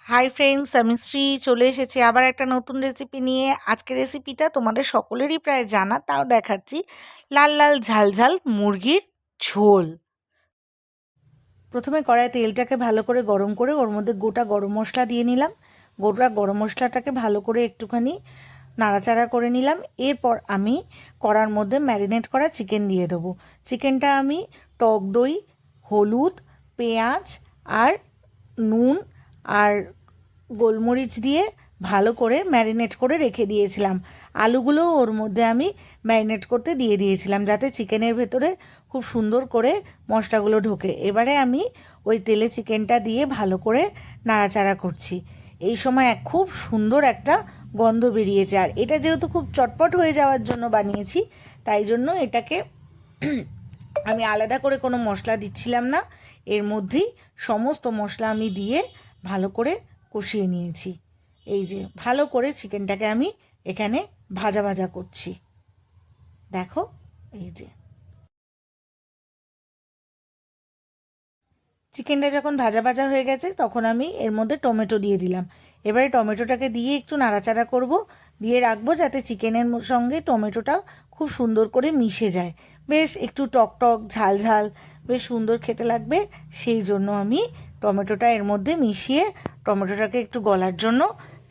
Hi friends, আমি শ্রী চলে এসেছি আবার একটা নতুন রেসিপি নিয়ে। আজকের রেসিপিটা তোমাদের সকলেরই প্রায় জানা, তাও দেখাচ্ছি। লাল লাল ঝাল ঝাল মুরগির ঝোল। প্রথমে কড়াইয়ে তেলটাকে ভালো করে গরম করে ওর মধ্যে গোটা গরম মশলা দিয়ে নিলাম। গোটা গরম মশলাটাকে ভালো করে একটুখানি নাড়াচাড়া করে নিলাম। এরপর আমি কড়ার মধ্যে ম্যারিনেট করা চিকেন দিয়ে দেবো। চিকেনটা আমি টক দই, হলুদ, পেঁয়াজ আর নুন আর গোলমরিচ দিয়ে ভালো করে ম্যারিনেট করে রেখে দিয়েছিলাম। আলুগুলো ওর মধ্যে আমি ম্যারিনেট করতে দিয়ে দিয়েছিলাম, যাতে চিকেনের ভেতরে খুব সুন্দর করে মশলাগুলো ঢোকে। এবারে আমি ওই তেলে চিকেনটা দিয়ে ভালো করে নাড়াচাড়া করছি। এই সময় খুব সুন্দর একটা গন্ধ বেরিয়েছে। আর এটা যেহেতু খুব চটপট হয়ে যাওয়ার জন্য বানিয়েছি, তাই জন্য এটাকে আমি আলাদা করে কোনো মশলা দিচ্ছিলাম না। এর মধ্যেই সমস্ত মশলা আমি দিয়ে ভালো করে কষিয়ে নিয়েছি। এই যে ভালো করে চিকেনটাকে আমি এখানে ভাজা ভাজা করছি, দেখো। এই যে চিকেনটা যখন ভাজা ভাজা হয়ে গেছে, তখন আমি এর মধ্যে টমেটো দিয়ে দিলাম। এবারে টমেটোটাকে দিয়ে একটু নাড়াচাড়া করব, দিয়ে রাখবো যাতে চিকেনের সঙ্গে টমেটোটা খুব সুন্দর করে মিশে যায়। বেশ একটু টক টক ঝাল ঝাল বেশ সুন্দর খেতে লাগবে। সেই জন্য আমি টমেটোটা এর মধ্যে মিশিয়ে টমেটোটাকে একটু গলার জন্য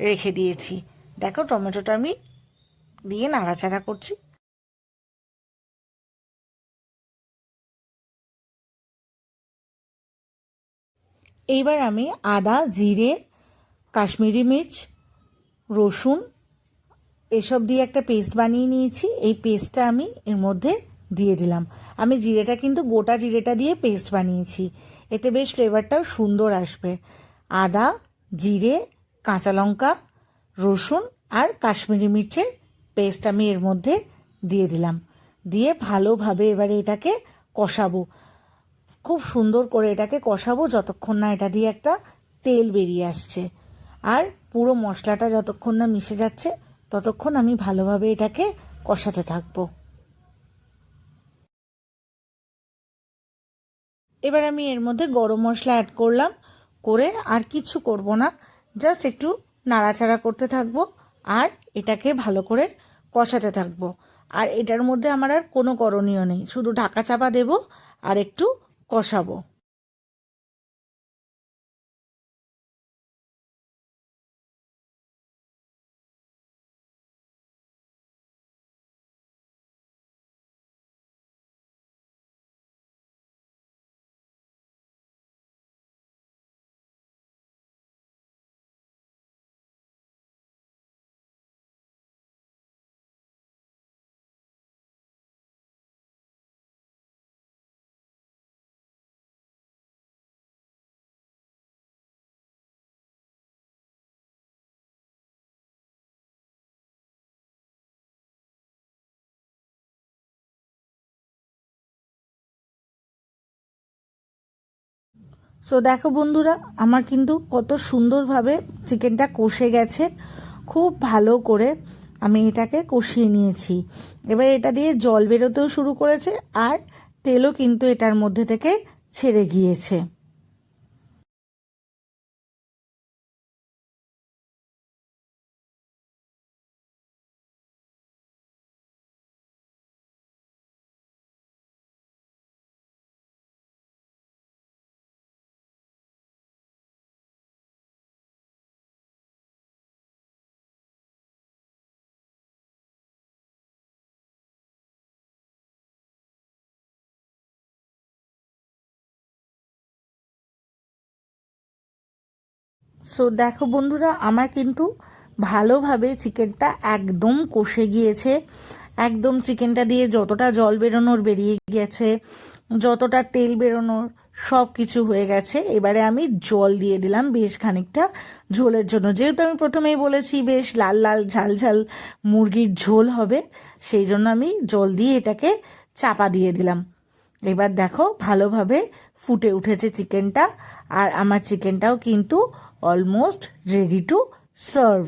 রেখে দিয়েছি। দেখো, টমেটোটা আমি দিয়ে নাড়াচাড়া করছি। এইবার আমি আদা, জিরে, কাশ্মীরি মির্চ, রসুন এসব দিয়ে একটা পেস্ট বানিয়ে নিয়েছি। এই পেস্টটা আমি এর মধ্যে দিয়ে দিলাম। আমি জিরেটা কিন্তু গোটা জিরেটা দিয়ে পেস্ট বানিয়েছি, এতে বেশ ফ্লেভারটাও সুন্দর আসবে। আদা, জিরে, কাঁচা লঙ্কা, রসুন আর কাশ্মীরি মির্চের পেস্ট আমি এর মধ্যে দিয়ে দিলাম। দিয়ে ভালোভাবে এবারে এটাকে কষাবো। খুব সুন্দর করে এটাকে কষাবো যতক্ষণ না এটা দিয়ে একটা তেল বেরিয়ে আসছে। আর পুরো মশলাটা যতক্ষণ না মিশে যাচ্ছে, ততক্ষণ আমি ভালোভাবে এটাকে কষাতে থাকবো। এবার আমি এর মধ্যে গরম মশলা অ্যাড করলাম, করে আর কিছু করব না, জাস্ট একটু নাড়াচাড়া করতে থাকবো আর এটাকে ভালো করে কষাতে থাকবো। আর এটার মধ্যে আমার আর কোনো করণীয় নেই, শুধু ঢাকা চাপা দেবো আর একটু কষাবো। সো দেখো বন্ধুরা, আমার কিন্তু কত সুন্দরভাবে চিকেনটা কষে গেছে। খুব ভালো করে আমি এটাকে কষিয়ে নিয়েছি। এবার এটা দিয়ে জল বেরোতেও শুরু করেছে আর তেলও কিন্তু এটার মধ্যে থেকে ছেড়ে গিয়েছে। সো দেখো বন্ধুরা, আমার কিন্তু ভালোভাবে চিকেনটা একদম কষে গিয়েছে। একদম চিকেনটা দিয়ে যতটা জল বেরোনোর বেরিয়ে গেছে, যতটা তেল বেরোনোর সব কিছু হয়ে গেছে। এবারে আমি জল দিয়ে দিলাম বেশ খানিকটা ঝোলের জন্য। যেহেতু আমি প্রথমেই বলেছি বেশ লাল লাল ঝাল ঝাল মুরগির ঝোল হবে, সেই জন্য আমি জল দিয়ে এটাকে চাপা দিয়ে দিলাম। এবার দেখো ভালোভাবে ফুটে উঠেছে চিকেনটা, আর আমার চিকেনটাও কিন্তু অলমোস্ট রেডি টু সার্ভ।